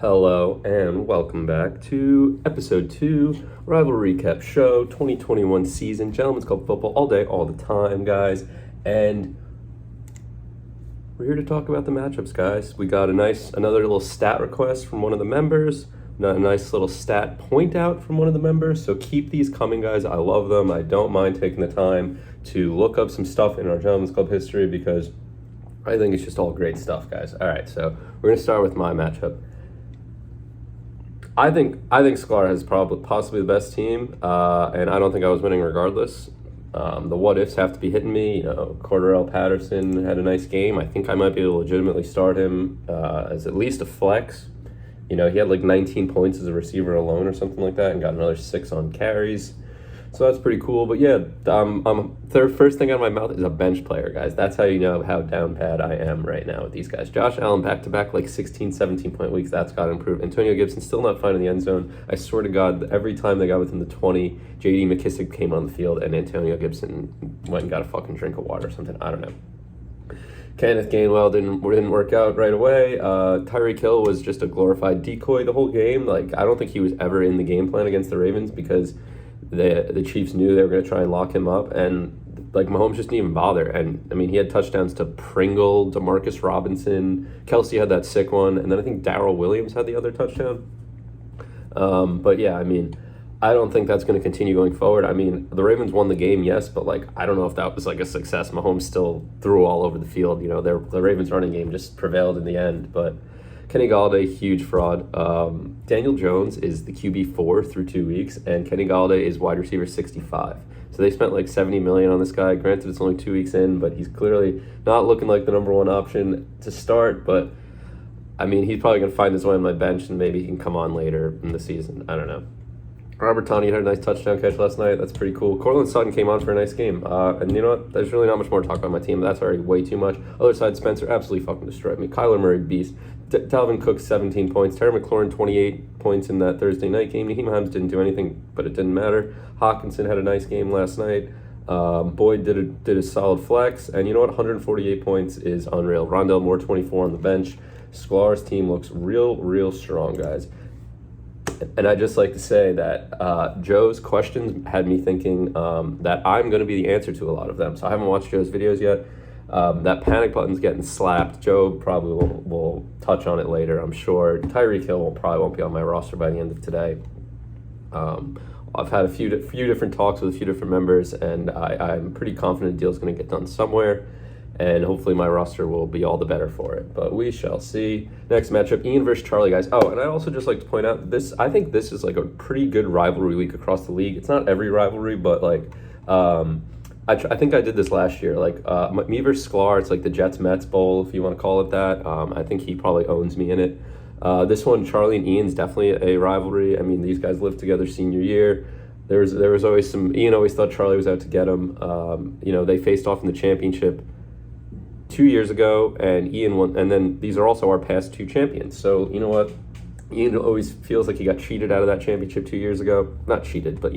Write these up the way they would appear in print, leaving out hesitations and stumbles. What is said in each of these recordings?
Hello and welcome back to episode 2, Rival Recap Show 2021 season. Gentlemen's Club football all day, all the time, guys. And we're here to talk about the matchups, guys. We got another little stat request from one of the members, a nice little stat point out from one of the members. So keep these coming, guys. I love them. I don't mind taking the time to look up some stuff in our Gentlemen's Club history because I think it's just all great stuff, guys. All right, so we're going to start with my matchup. I think Sklar has possibly the best team, and I don't think I was winning regardless. The what ifs have to be hitting me. Cordarrelle Patterson had a nice game. I think I might be able to legitimately start him as at least a flex. He had like 19 points as a receiver alone or something like that, and got another 6 on carries. So that's pretty cool. But yeah, first thing out of my mouth is a bench player, guys. That's how you know how down bad I am right now with these guys. Josh Allen back-to-back like 16, 17-point weeks. That's got to improve. Antonio Gibson still not finding the end zone. I swear to God, every time they got within the 20, J.D. McKissick came on the field and Antonio Gibson went and got a fucking drink of water or something. I don't know. Kenneth Gainwell didn't work out right away. Tyreek Hill was just a glorified decoy the whole game. Like, I don't think he was ever in the game plan against the Ravens because the Chiefs knew they were going to try and lock him up, and like Mahomes just didn't even bother. And I mean, he had touchdowns to Pringle, Demarcus Robinson, Kelsey had that sick one, and then I think Darrell Williams had the other touchdown. But yeah, I mean, I don't think that's going to continue going forward. I mean, the Ravens won the game, yes, but like I don't know if that was like a success. Mahomes still threw all over the field. The Ravens running game just prevailed in the end, but Kenny Golladay, huge fraud. Daniel Jones is the QB4 through 2 weeks, and Kenny Golladay is wide receiver 65. So they spent like $70 million on this guy. Granted, it's only 2 weeks in, but he's clearly not looking like the number one option to start. But I mean, he's probably going to find his way on my bench, and maybe he can come on later in the season. I don't know. Robert Tonyan had a nice touchdown catch last night. That's pretty cool. Cortland Sutton came on for a nice game. And you know what? There's really not much more to talk about my team. That's already way too much. Other side, Spencer absolutely fucking destroyed me. Kyler Murray, beast. Dalvin Cook, 17 points. Terry McLaurin, 28 points in that Thursday night game. Naheem Hines didn't do anything, but it didn't matter. Hawkinson had a nice game last night. Boyd did a solid flex. And you know what? 148 points is unreal. Rondell Moore, 24 on the bench. Sklar's team looks real strong, guys. And I'd just like to say that Joe's questions had me thinking that I'm going to be the answer to a lot of them. So I haven't watched Joe's videos yet. That panic button's getting slapped. Joe probably will touch on it later, I'm sure. Tyreek Hill probably won't be on my roster by the end of today. I've had a few different talks with a few different members, and I'm pretty confident the deal's going to get done somewhere. And hopefully my roster will be all the better for it. But we shall see. Next matchup, Ian versus Charlie, guys. Oh, and I'd also just like to point out, I think this is like a pretty good rivalry week across the league. It's not every rivalry, but like, I think I did this last year. Like, me versus Sklar, it's like the Jets-Mets Bowl, if you want to call it that. I think he probably owns me in it. This one, Charlie and Ian's definitely a rivalry. I mean, these guys lived together senior year. There was always Ian always thought Charlie was out to get him. They faced off in the championship 2 years ago, and Ian won, and then these are also our past 2 champions. So you know what? Ian always feels like he got cheated out of that championship 2 years ago. Not cheated, but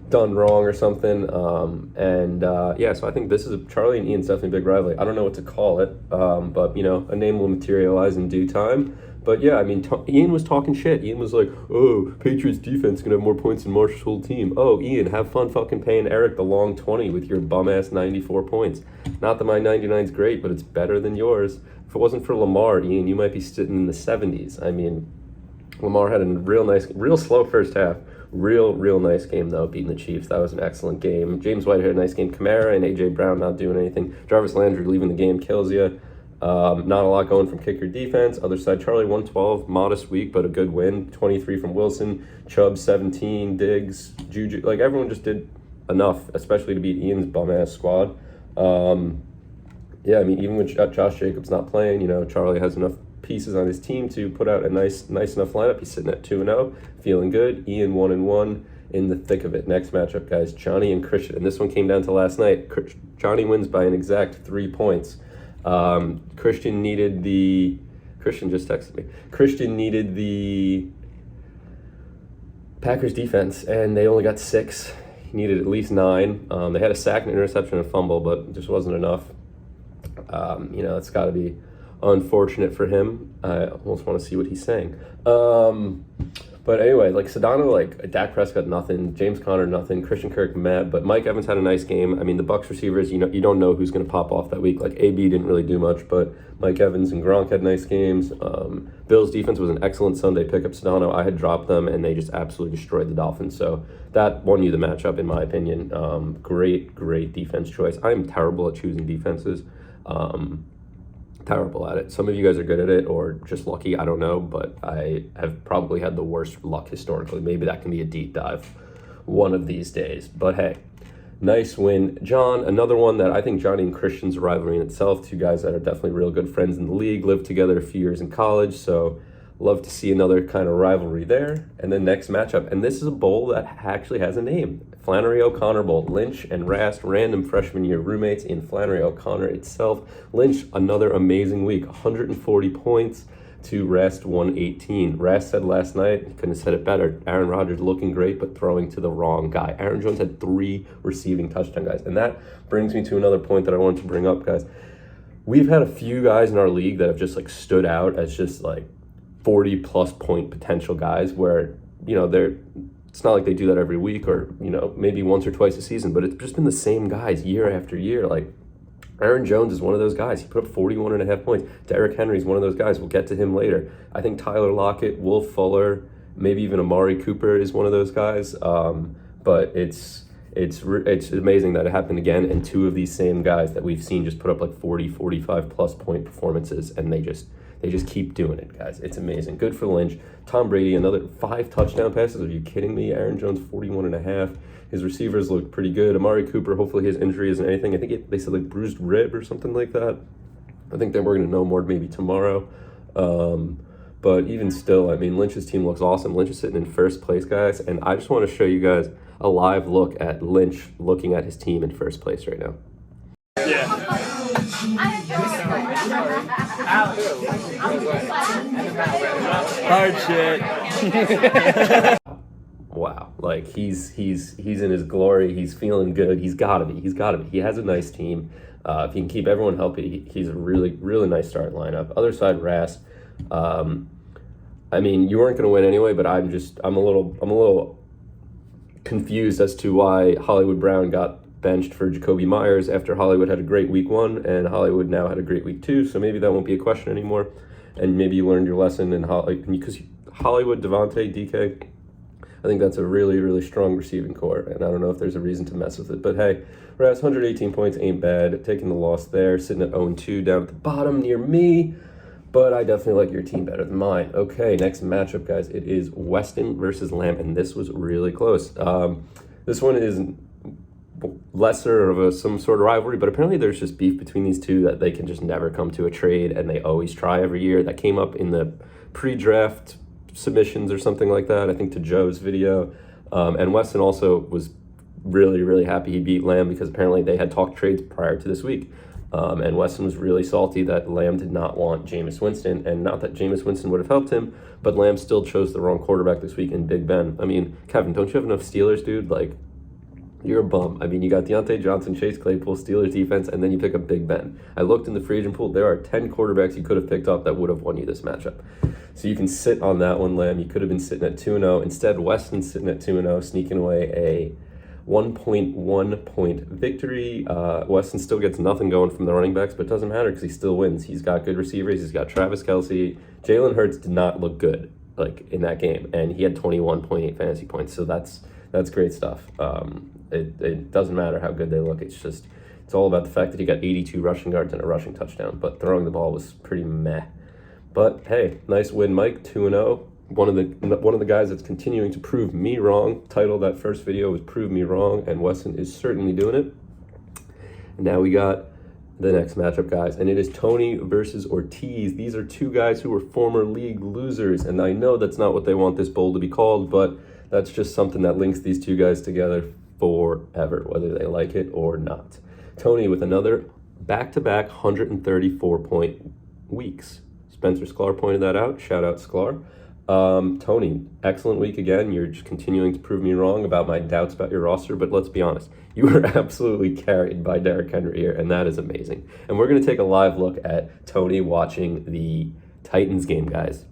done wrong or something. So I think this is Charlie and Ian's definitely a big rivalry. I don't know what to call it, but a name will materialize in due time. But yeah, I mean, Ian was talking shit. Ian was like, "Oh, Patriots defense gonna have more points than Marshall's whole team." Oh, Ian, have fun fucking paying Eric the long 20 with your bum ass 94 points. Not that my 99's great, but it's better than yours. If it wasn't for Lamar, Ian, you might be sitting in the 70s. I mean, Lamar had a real slow first half. Real nice game, though, beating the Chiefs. That was an excellent game. James White had a nice game. Kamara and A.J. Brown not doing anything. Jarvis Landry leaving the game kills you. Not a lot going from kicker defense. Other side, Charlie 112, modest week, but a good win. 23 from Wilson. Chubb 17, Diggs, Juju. Like, everyone just did enough, especially to beat Ian's bum-ass squad. Even with Josh Jacobs not playing, Charlie has enough pieces on his team to put out a nice enough lineup. He's sitting at 2-0, feeling good. Ian 1-1 in the thick of it. Next matchup, guys, Johnny and Christian. And this one came down to last night. Johnny wins by an exact 3 points. Christian just texted me. Christian needed the Packers defense, and they only got 6. He needed at least 9. They had a sack, an interception, and a fumble, but it just wasn't enough. It's got to be unfortunate for him. I almost want to see what he's saying. But anyway, like Sedano, like Dak Prescott, nothing. James Conner, nothing. Christian Kirk, mad. But Mike Evans had a nice game. I mean, the Bucs receivers, you don't know who's going to pop off that week. Like AB didn't really do much, but Mike Evans and Gronk had nice games. Bills defense was an excellent Sunday pickup. Sedano, I had dropped them, and they just absolutely destroyed the Dolphins. So that won you the matchup, in my opinion. Great defense choice. I'm terrible at choosing defenses. Terrible at it. Some of you guys are good at it or just lucky, I don't know, but I have probably had the worst luck historically. Maybe that can be a deep dive one of these days. But hey, nice win. John, another one that I think Johnny and Christian's a rivalry in itself. Two guys that are definitely real good friends in the league, lived together a few years in college, so love to see another kind of rivalry there. And then next matchup, and this is a bowl that actually has a name. Flannery O'Connor Bowl. Lynch and Rast, random freshman year roommates in Flannery O'Connor itself. Lynch, another amazing week. 140 points to Rast 118. Rast said last night, he couldn't have said it better, Aaron Rodgers looking great, but throwing to the wrong guy. Aaron Jones had 3 receiving touchdown guys. And that brings me to another point that I wanted to bring up, guys. We've had a few guys in our league that have just like stood out as just like 40 plus point potential guys where, it's not like they do that every week or, maybe once or twice a season, but it's just been the same guys year after year. Like Aaron Jones is one of those guys. He put up 41.5 points. Derrick Henry is one of those guys. We'll get to him later. I think Tyler Lockett, Will Fuller, maybe even Amari Cooper is one of those guys. But it's amazing that it happened again. And 2 of these same guys that we've seen just put up like 40, 45 plus point performances, and they just keep doing it, guys. It's amazing. Good for Lynch. Tom Brady, another 5 touchdown passes. Are you kidding me? Aaron Jones, 41.5. His receivers look pretty good. Amari Cooper, hopefully his injury isn't anything. I think they said like bruised rib or something like that. I think that we're going to know more maybe tomorrow. But even still, I mean, Lynch's team looks awesome. Lynch is sitting in first place, guys. And I just want to show you guys a live look at Lynch looking at his team in first place right now. Yeah. Hard shit. Wow, like he's in his glory. He's feeling good. He's gotta be. He has a nice team. If he can keep everyone healthy, he's a really nice starting lineup. Other side, Rast. I mean, you weren't gonna win anyway, but I'm a little confused as to why Hollywood Brown got benched for Jacoby Myers after Hollywood had a great week 1 and Hollywood now had a great week 2, so maybe that won't be a question anymore, and maybe you learned your lesson because Hollywood, Devontae, DK, I think that's a really strong receiving core, and I don't know if there's a reason to mess with it, but hey, Ras, 118 points ain't bad, taking the loss there, sitting at 0-2 down at the bottom near me, but I definitely like your team better than mine. Okay, next matchup, guys, it is Weston versus Lamb, and this was really close. This one is lesser of some sort of rivalry, but apparently there's just beef between these two that they can just never come to a trade, and they always try every year. That came up in the pre-draft submissions or something like that, I think to Joe's video. And Weston also was really happy he beat Lamb because apparently they had talked trades prior to this week. And Weston was really salty that Lamb did not want Jameis Winston, and not that Jameis Winston would have helped him, but Lamb still chose the wrong quarterback this week in Big Ben. I mean, Kevin, don't you have enough Steelers, dude? Like, you're a bum. I mean, you got Deontay Johnson, Chase Claypool, Steelers defense, and then you pick up Big Ben. I looked in the free agent pool. There are 10 quarterbacks you could have picked up that would have won you this matchup. So you can sit on that one, Lamb. You could have been sitting at 2-0. Instead, Weston's sitting at 2-0, sneaking away a 1.1 point victory. Weston still gets nothing going from the running backs, but it doesn't matter because he still wins. He's got good receivers. He's got Travis Kelce. Jalen Hurts did not look good in that game, and he had 21.8 fantasy points. So that's great stuff. It doesn't matter how good they look. It's all about the fact that he got 82 rushing yards and a rushing touchdown, but throwing the ball was pretty meh. But hey, nice win, Mike, 2-0. One of the guys that's continuing to prove me wrong. Title of that first video was Prove Me Wrong, and Weston is certainly doing it. And now we got the next matchup, guys, and it is Tony versus Ortiz. These are two guys who were former league losers, and I know that's not what they want this bowl to be called, but that's just something that links these two guys together forever, whether they like it or not. Tony with another back-to-back 134-point weeks. Spencer Sklar pointed that out. Shout out Sklar. Tony, excellent week again. You're just continuing to prove me wrong about my doubts about your roster, but let's be honest. You were absolutely carried by Derrick Henry here, and that is amazing. And we're going to take a live look at Tony watching the Titans game, guys.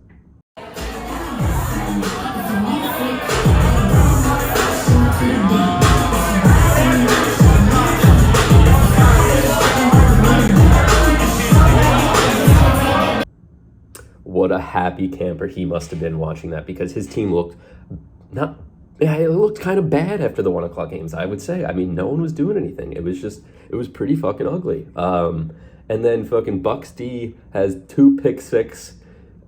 What a happy camper he must have been watching that, because his team looked it looked kind of bad after the 1 o'clock games, I would say. I mean, no one was doing anything. It was pretty fucking ugly. And then fucking Bucks D has 2 pick six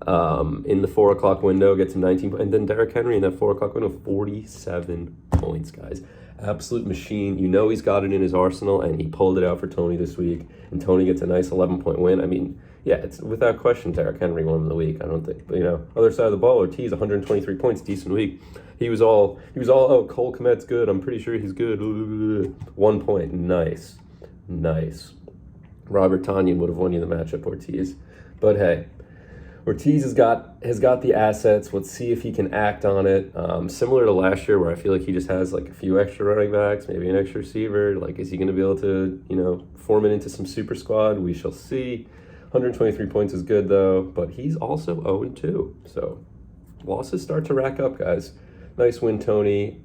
in the 4 o'clock window, gets him 19 points. And then Derrick Henry in that 4 o'clock window, 47 points, guys. Absolute machine. You know he's got it in his arsenal, and he pulled it out for Tony this week. And Tony gets a nice 11-point win. I mean, yeah, it's without question Derrick Henry won the week. I don't think, but other side of the ball, Ortiz 123 points, decent week. He was all oh, Cole Kmet's good. I'm pretty sure he's good. 1 point, nice. Robert Tonyan would have won you the matchup, Ortiz. But hey, Ortiz has got the assets. Let's see if he can act on it. Similar to last year, where I feel like he just has like a few extra running backs, maybe an extra receiver. Like, is he going to be able to form it into some super squad? We shall see. 123 points is good though, but he's also 0-2. So losses start to rack up, guys. Nice win, Tony.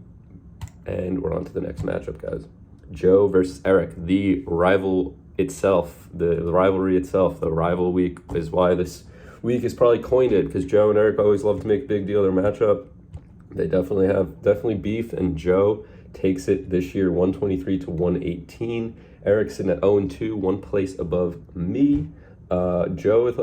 And we're on to the next matchup, guys. Joe versus Eric, the rival itself, the rivalry itself. The rival week is why this week is probably coined it, because Joe and Eric always love to make a big deal of their matchup. They definitely beef, and Joe takes it this year 123 to 118. Eric's sitting at 0-2, 1 place above me. Joe with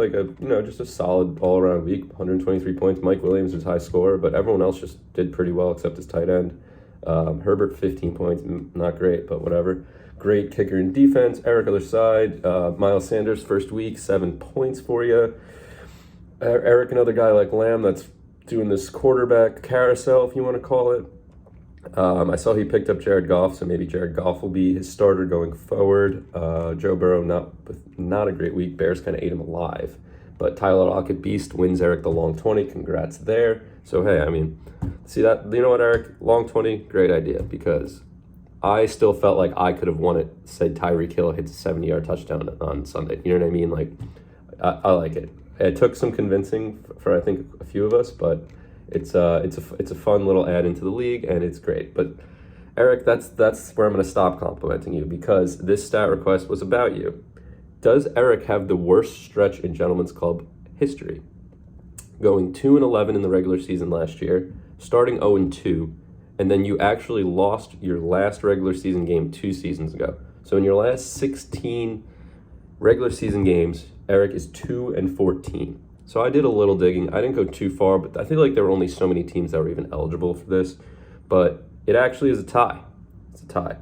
just a solid all-around week, 123 points. Mike Williams was high scorer, but everyone else just did pretty well except his tight end. Herbert 15 points, not great, but whatever. Great kicker and defense. Eric other side. Miles Sanders first week, 7 points for you. Eric, another guy like Lamb that's doing this quarterback carousel, if you want to call it. I saw he picked up Jared Goff, so maybe Jared Goff will be his starter going forward. Joe Burrow, not a great week. Bears kind of ate him alive. But Tyler Lockett, beast, wins Eric the long 20. Congrats there. So, hey, I mean, see that? You know what, Eric? Long 20, great idea, because I still felt like I could have won it, said Tyreek Hill hits a 70-yard touchdown on Sunday. You know what I mean? Like, I like it. It took some convincing for I think a few of us, but it's a fun little add into the league, and it's great. But Eric, that's where I'm going to stop complimenting you, because this stat request was about you. Does Eric have the worst stretch in Gentlemen's Club history? Going 2-11 in the regular season last year, starting 0-2, and then you actually lost your last regular season game 2 seasons ago. So in your last 16 regular season games, Eric is 2-14. So I did a little digging. I didn't go too far, but I feel like there were only so many teams that were even eligible for this. But it actually is a tie. It's a tie.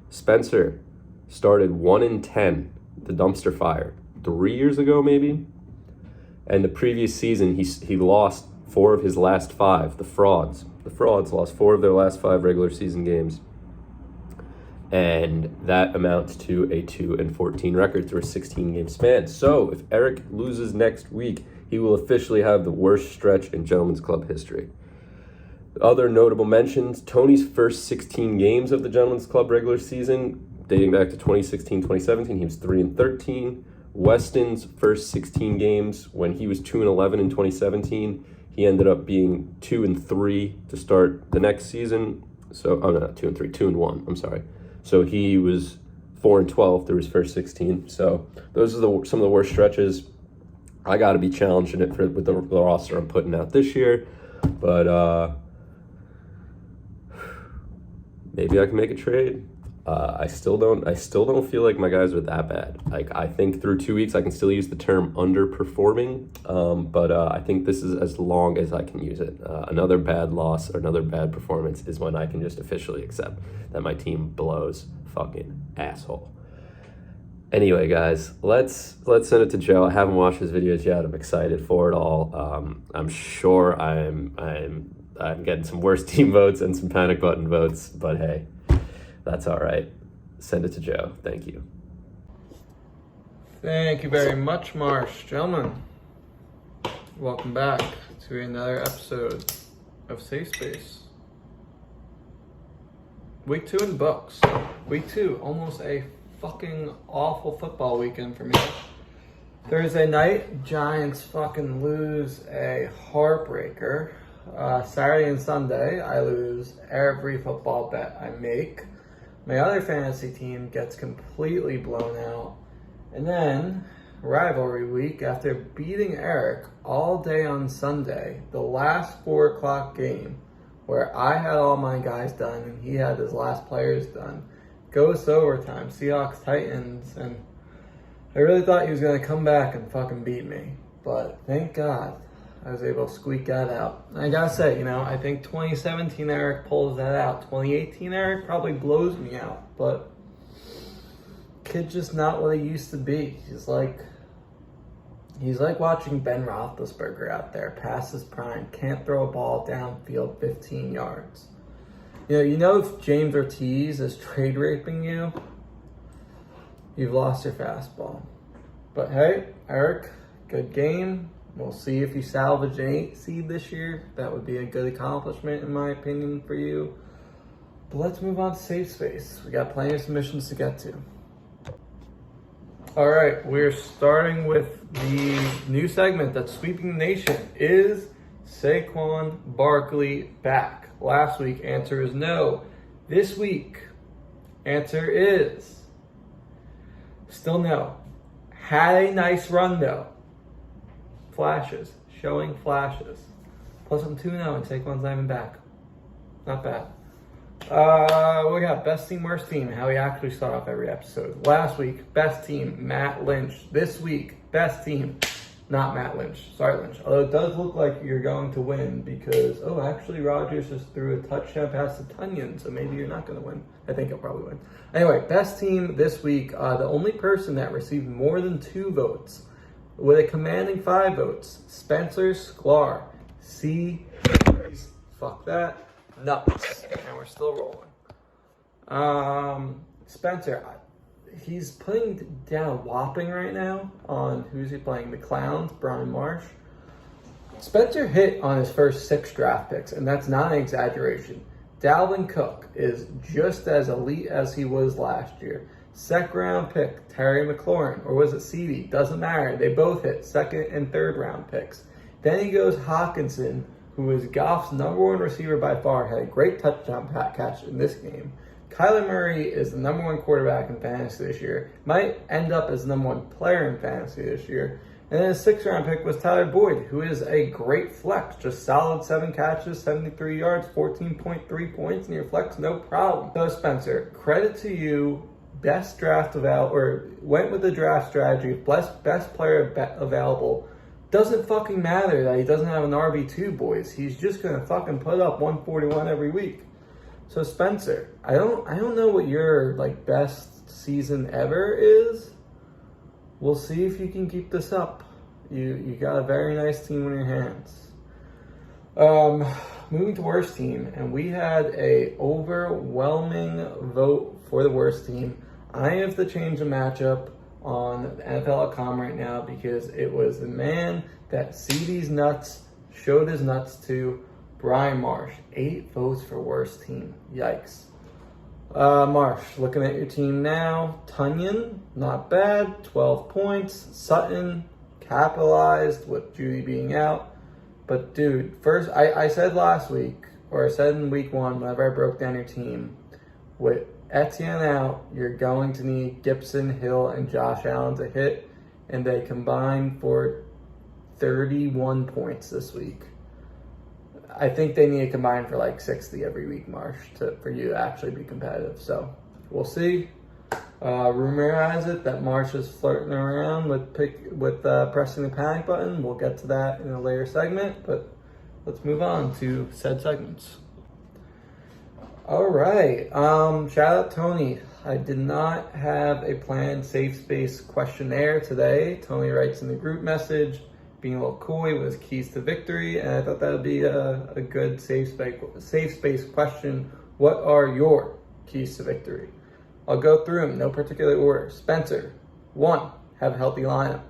Spencer started 1-10, the dumpster fire, 3 years ago maybe. And the previous season, he lost 4 of his last 5. The frauds lost 4 of their last 5 regular season games. And that amounts to a 2-14 record through a 16-game span. So if Eric loses next week, he will officially have the worst stretch in Gentlemen's Club history. Other notable mentions: Tony's first 16 games of the Gentlemen's Club regular season, dating back to 2016-2017, he was 3-13. Weston's first 16 games, when he was 2-11 in 2017, he ended up being 2-3 to start the next season. So, not 2-3, 2-1. I'm sorry. So he was 4-12 through his first 16. So those are some of the worst stretches. I got to be challenging it with the roster I'm putting out this year, but maybe I can make a trade. I still don't feel like my guys are that bad. Like, I think through 2 weeks I can still use the term underperforming, but I think this is as long as I can use it. Another bad loss or another bad performance is when I can just officially accept that my team blows fucking asshole. Anyway, guys, let's send it to Joe. I haven't watched his videos yet. I'm excited for it all. I'm sure I'm getting some worst team votes and some panic button votes, but hey, that's all right. Send it to Joe. Thank you. Thank you very much, Marsh. Gentlemen, Welcome back to another episode of Safe Space. Week 2 in the books. Week 2, almost a fucking awful football weekend for me. Thursday night, Giants fucking lose a heartbreaker. Saturday and Sunday, I lose every football bet I make. My other fantasy team gets completely blown out. And then, rivalry week, after beating Eric all day on Sunday, the last 4 o'clock game, where I had all my guys done and he had his last players done, goes to overtime, Seahawks Titans, and I really thought he was going to come back and fucking beat me. But thank God I was able to squeak that out. And I gotta say, I think 2017 Eric pulls that out. 2018 Eric probably blows me out, but kid's just not what he used to be. He's like watching Ben Roethlisberger out there, past his prime, can't throw a ball downfield 15 yards. If James Ortiz is trade raping you, you've lost your fastball. But hey, Eric, good game. We'll see if you salvage an 8 seed this year. That would be a good accomplishment, in my opinion, for you. But let's move on to Safe Space. We got plenty of submissions to get to. All right, we're starting with the new segment that's sweeping the nation. Is Saquon Barkley back? Last week, answer is no. This week, answer is still no. Had a nice run, though. Flashes. Showing flashes. Plus, I'm 2-0 and Saquon's not even back. Not bad. We got best team, worst team. How we actually start off every episode. Last week, best team, Matt Lynch. This week, best team, not Matt Lynch. Sorry, Lynch. Although it does look like you're going to win because, actually, Rodgers just threw a touchdown pass to Tunyon, so maybe you're not going to win. I think he'll probably win. Anyway, best team this week. The only person that received more than 2 votes with a commanding 5 votes, Spencer Sklar. Fuck that. Nuts. And we're still rolling. Spencer, he's putting down a whopping right now on, who's he playing? The Clowns, Brian Marsh. Spencer hit on his first 6 draft picks, and that's not an exaggeration. Dalvin Cook is just as elite as he was last year. Second round pick, Terry McLaurin, or was it CD? Doesn't matter. They both hit second and third round picks. Then he goes Hawkinson, who is Goff's number 1 receiver by far, had a great touchdown catch in this game. Kyler Murray is the number 1 quarterback in fantasy this year. Might end up as the number 1 player in fantasy this year. And then his 6th round pick was Tyler Boyd, who is a great flex. Just solid 7 catches, 73 yards, 14.3 points in your flex, no problem. So Spencer, credit to you. Best draft available, or went with the draft strategy, best player available. Doesn't fucking matter that he doesn't have an RB2, boys. He's just gonna fucking put up 141 every week. So Spencer, I don't know what your best season ever is. We'll see if you can keep this up. You got a very nice team in your hands. Moving to worst team, and we had a overwhelming vote for the worst team. I have to change the matchup on NFL.com right now because it was the man that CD's nuts showed his nuts to, Brian Marsh. 8 votes for worst team. Yikes. Marsh, looking at your team now. Tunyon, not bad, 12 points. Sutton, capitalized with Judy being out. But dude, first, I said last week, or I said in week 1, whenever I broke down your team, with Etienne out, you're going to need Gibson, Hill, and Josh Allen to hit, and they combined for 31 points this week. I think they need to combine for 60 every week, Marsh, for you to actually be competitive. So we'll see. Rumor has it that Marsh is flirting around with pressing the panic button. We'll get to that in a later segment, but let's move on to said segments. All right. Shout out Tony. I did not have a planned safe space questionnaire today. Tony writes in the group message, being a little coy with his keys to victory, and I thought that would be a good safe space question. What are your keys to victory? I'll go through them, no particular order. Spencer, 1, have a healthy lineup.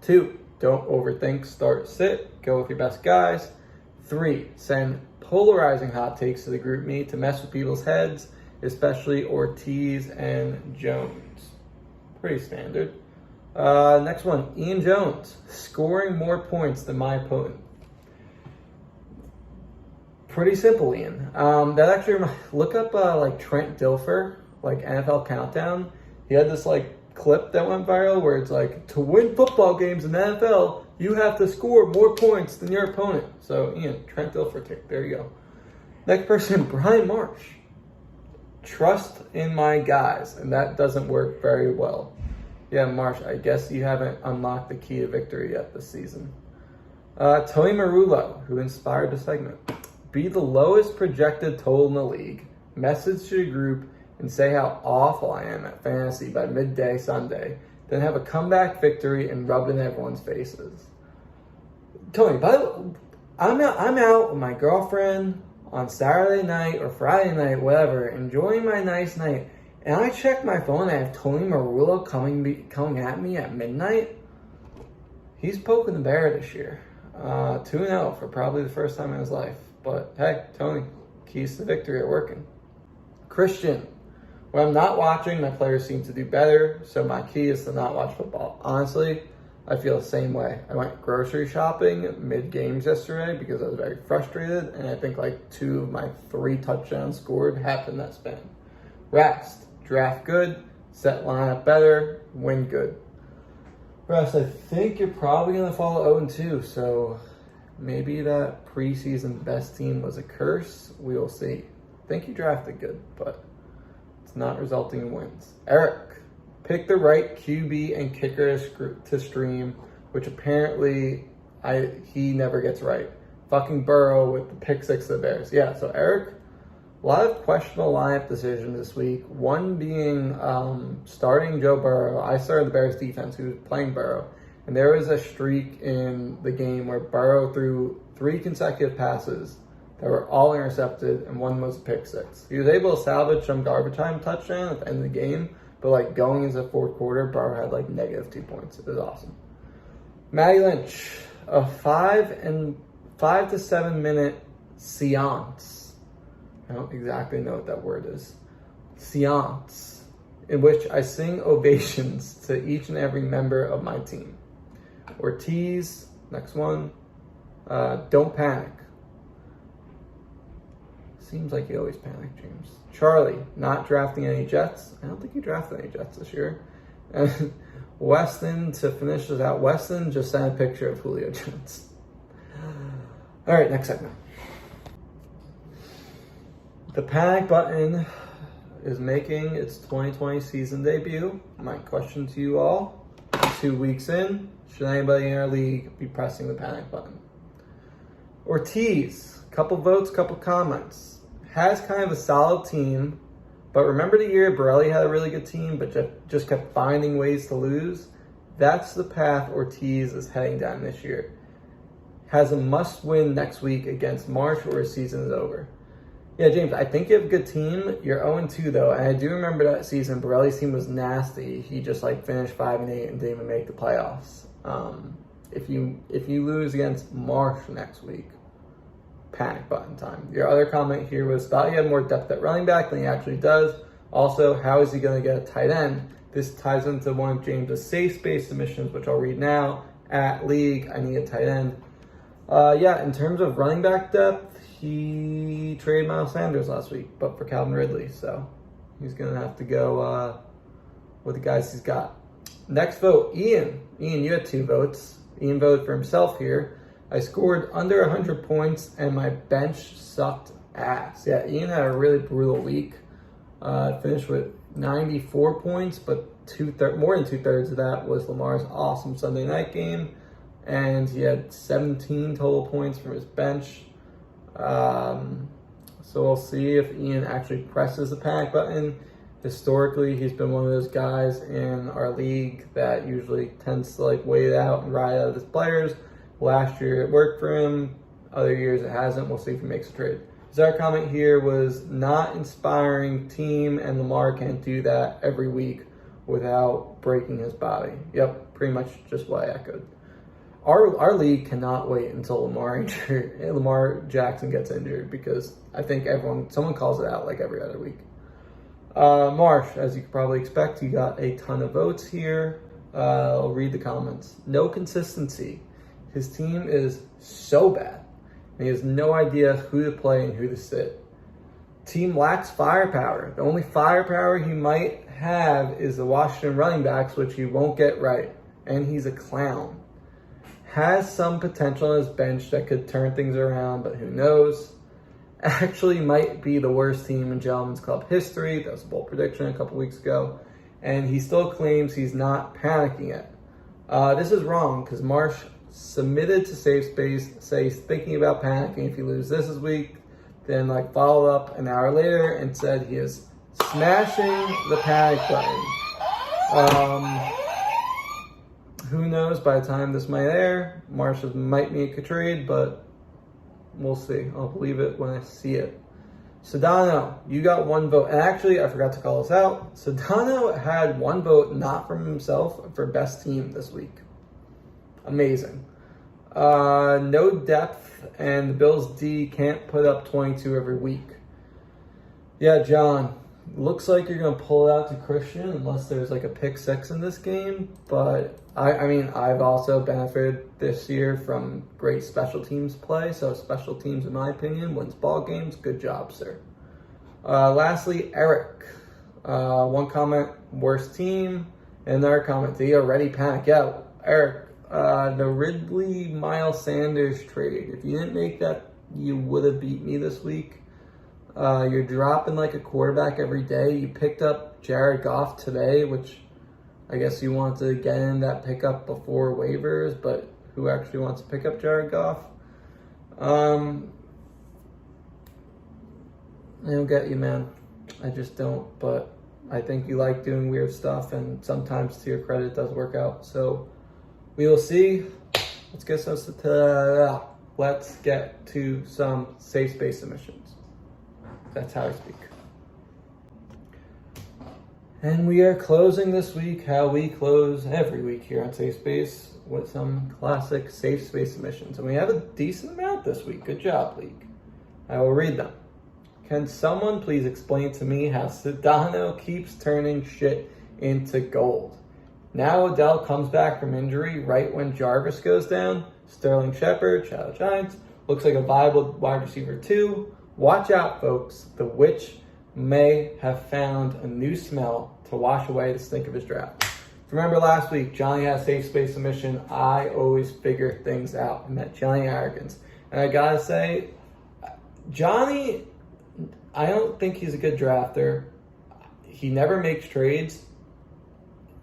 2, don't overthink, start, sit, go with your best guys. 3, send polarizing hot takes to the group me to mess with people's heads, especially Ortiz and Jones. Pretty standard. Next one, Ian Jones, scoring more points than my opponent. Pretty simple, Ian. That actually, look up like Trent Dilfer, like NFL Countdown. He had this like clip that went viral where it's like, to win football games in the NFL, you have to score more points than your opponent. So, Ian, Trent Dilfer tick. There you go. Next person, Brian Marsh. Trust in my guys, and that doesn't work very well. Yeah, Marsh, I guess you haven't unlocked the key to victory yet this season. Tony Marullo, who inspired the segment. Be the lowest projected total in the league. Message to the group and say how awful I am at fantasy by midday Sunday. Then have a comeback victory and rub it in everyone's faces. Tony, by the way, I'm out with my girlfriend on Saturday night or Friday night, whatever, enjoying my nice night. And I check my phone and I have Tony Marullo coming at me at midnight. He's poking the bear this year. 2-0 for probably the first time in his life. But hey, Tony, keys to victory are working. Christian, when I'm not watching, my players seem to do better, so my key is to not watch football. Honestly, I feel the same way. I went grocery shopping mid-games yesterday because I was very frustrated, and I think like 2 of my 3 touchdowns scored happened that span. Rest, draft good, set lineup better, win good. Rest, I think you're probably going to fall 0-2, so maybe that preseason best team was a curse. We will see. I think you drafted good, but it's not resulting in wins. Eric, pick the right QB and kicker to stream, which apparently he never gets right. Fucking Burrow with the pick 6 of the Bears. Yeah, so Eric, a lot of questionable lineup decisions this week. One being starting Joe Burrow. I started the Bears defense, who was playing Burrow. And there was a streak in the game where Burrow threw 3 consecutive passes that were all intercepted, and one was a pick 6. He was able to salvage some garbage time touchdown at the end of the game, but like going into the fourth quarter, Burrow had like -2 points. It was awesome. Matty Lynch, a 5 to 7 minute seance. I don't exactly know what that word is. Seance, in which I sing ovations to each and every member of my team. Ortiz, next one. Don't panic. Seems like you always panic, James. Charlie, not drafting any Jets. I don't think you drafted any Jets this year. And Weston, to finish this out, Weston just sent a picture of Julio Jones. All right, next segment. The panic button is making its 2020 season debut. My question to you all, 2 weeks in, should anybody in our league be pressing the panic button? Ortiz, couple votes, couple comments. Has kind of a solid team, but remember the year Borelli had a really good team, but just kept finding ways to lose? That's the path Ortiz is heading down this year. Has a must-win next week against Marsh, or his season is over. Yeah, James, I think you have a good team. You're 0-2 though, and I do remember that season Borelli's team was nasty. He just like finished 5-8 and didn't even make the playoffs. If you lose against Marsh next week, panic button time. Your other comment here was thought he had more depth at running back than he actually does. Also, how is he going to get a tight end? This ties into one of James's safe space submissions, which I'll read now. At league, I need a tight end. Yeah, in terms of running back depth, he traded Miles Sanders last week, but for Calvin Ridley, so he's going to have to go with the guys he's got. Next vote, Ian. Ian, you had 2 votes. Ian voted for himself here. I scored under 100 points, and my bench sucked ass. Yeah, Ian had a really brutal week. Finished with 94 points, but more than 2/3 of that was Lamar's awesome Sunday night game. And he had 17 total points from his bench. So we'll see if Ian actually presses the panic button. Historically, he's been one of those guys in our league that usually tends to like wait it out and ride out of his players. Last year it worked for him. Other years it hasn't. We'll see if he makes a trade. His other comment here was not inspiring team, and Lamar can't do that every week without breaking his body. Yep, pretty much just what I echoed. our league cannot wait until Lamar Jackson gets injured, because I think someone calls it out like every other week. Marsh, as you could probably expect, you got a ton of votes here. I'll read the comments. No consistency. His team is so bad. And he has no idea who to play and who to sit. Team lacks firepower. The only firepower he might have is the Washington running backs, which he won't get right. And he's a clown. Has some potential on his bench that could turn things around, but who knows? Actually might be the worst team in Gentlemen's Club history. That was a bold prediction a couple weeks ago. And he still claims he's not panicking yet. This is wrong, because Marsh submitted to Safe Space, say he's thinking about panicking if he loses this week, then followed up an hour later and said he is smashing the panic button. Who knows, by the time this might air, Marsh might make a trade, but we'll see. I'll believe it when I see it. Sedano, you got 1 vote. And actually, I forgot to call this out. Sedano had 1 vote, not from himself, for best team this week. Amazing. No depth, and the Bills D can't put up 22 every week. Yeah, John, looks like you're going to pull it out to Christian unless there's a pick 6 in this game. But, I mean, I've also benefited this year from great special teams play. So special teams, in my opinion, wins ball games. Good job, sir. Lastly, Eric. 1 comment, worst team. And another comment, they already panic. Yeah, Eric, the Ridley Miles Sanders trade. If you didn't make that, you would have beat me this week. You're dropping a quarterback every day. You picked up Jared Goff today, which I guess you want to get in that pickup before waivers, but who actually wants to pick up Jared Goff? I don't get you, man. I just don't, but I think you like doing weird stuff, and sometimes, to your credit, it does work out. So we will see. Let's get to some safe space submissions. That's how I speak. And we are closing this week how we close every week here on Safe Space, with some classic safe space submissions. And we have a decent amount this week. Good job, League. I will read them. Can someone please explain to me how Sedano keeps turning shit into gold? Now Odell comes back from injury right when Jarvis goes down. Sterling Shepard, shout out Giants, looks like a viable wide receiver too. Watch out, folks. The witch may have found a new smell to wash away the stink of his draft. Remember last week, Johnny had a safe space submission. I always figure things out. And that Johnny arrogance. And I gotta say, Johnny, I don't think he's a good drafter. He never makes trades.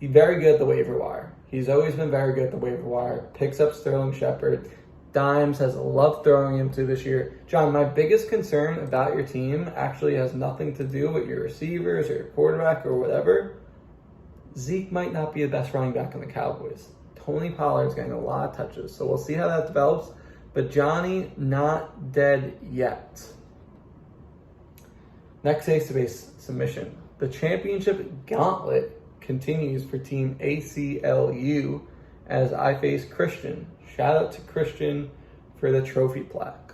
He's very good at the waiver wire. He's always been very good at the waiver wire. Picks up Sterling Shepard. Dimes has loved throwing him to this year. John, my biggest concern about your team actually has nothing to do with your receivers or your quarterback or whatever. Zeke might not be the best running back on the Cowboys. Tony Pollard's getting a lot of touches, so we'll see how that develops. But Johnny, not dead yet. Next safe space submission. The championship gauntlet continues for Team ACLU as I face Christian. Shout out to Christian for the trophy plaque.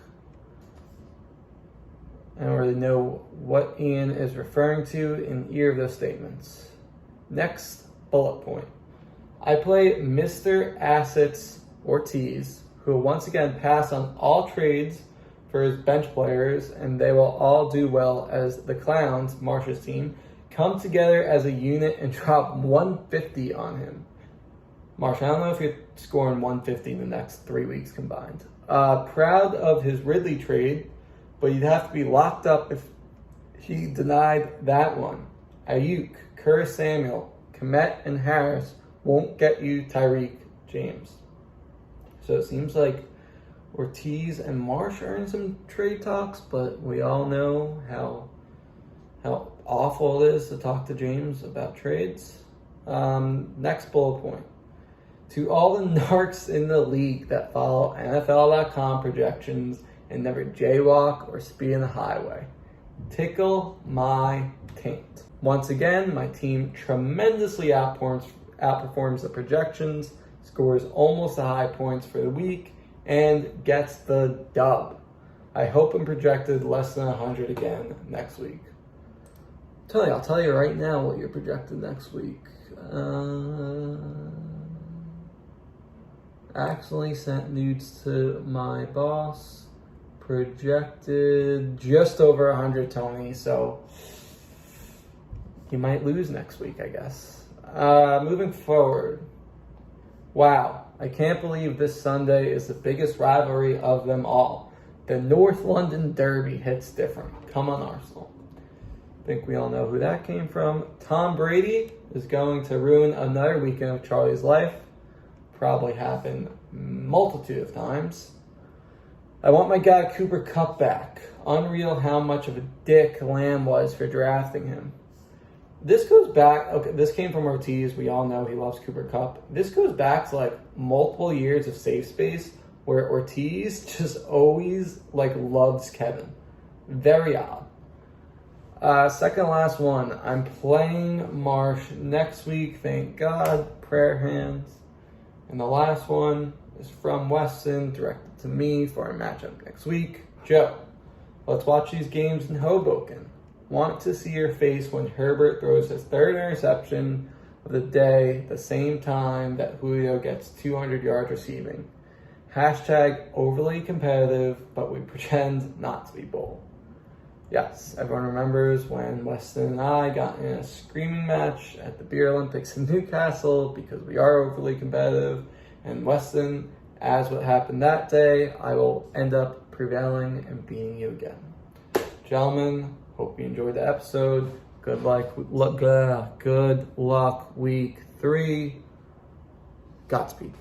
I don't really know what Ian is referring to in either of those statements. Next bullet point. I play Mr. Assets Ortiz, who will once again pass on all trades for his bench players, and they will all do well as the Clowns, Marsh's team, come together as a unit and drop 150 on him. Marsh, I don't know if you're scoring 150 in the next 3 weeks combined. Proud of his Ridley trade, but you'd have to be locked up if he denied that one. Ayuk, Curtis Samuel, Komet, and Harris won't get you Tyreek James. So it seems like Ortiz and Marsh are in some trade talks, but we all know how awful it is to talk to James about trades. Next bullet point. To all the narcs in the league that follow NFL.com projections and never jaywalk or speed in the highway, tickle my taint. Once again, my team tremendously outperforms the projections, scores almost the high points for the week, and gets the dub. I hope I'm projected less than 100 again next week. I'll tell you right now what you're projected next week. Accidentally sent nudes to my boss. Projected just over 100, Tony, so you might lose next week, I guess. Moving forward. Wow, I can't believe this Sunday is the biggest rivalry of them all. The North London Derby hits different. Come on, Arsenal. I think we all know who that came from. Tom Brady is going to ruin another weekend of Charlie's life. Probably happened multitude of times. I want my guy Cooper Kupp back. Unreal how much of a dick Lamb was for drafting him. This goes back, okay, this came from Ortiz. We all know he loves Cooper Kupp. This goes back to like multiple years of safe space where Ortiz just always like loves Kevin. Very odd. Second to last one. I'm playing Marsh next week. Thank God. Prayer hands. And the last one is from Weston, directed to me for a matchup next week. Joe, let's watch these games in Hoboken. Want to see your face when Herbert throws his third interception of the day, the same time that Julio gets 200 yards receiving. Hashtag overly competitive, but we pretend not to be bold. Yes, everyone remembers when Weston and I got in a screaming match at the Beer Olympics in Newcastle because we are overly competitive. And Weston, as what happened that day, I will end up prevailing and beating you again. Gentlemen, hope you enjoyed the episode. Good luck week 3. Godspeed.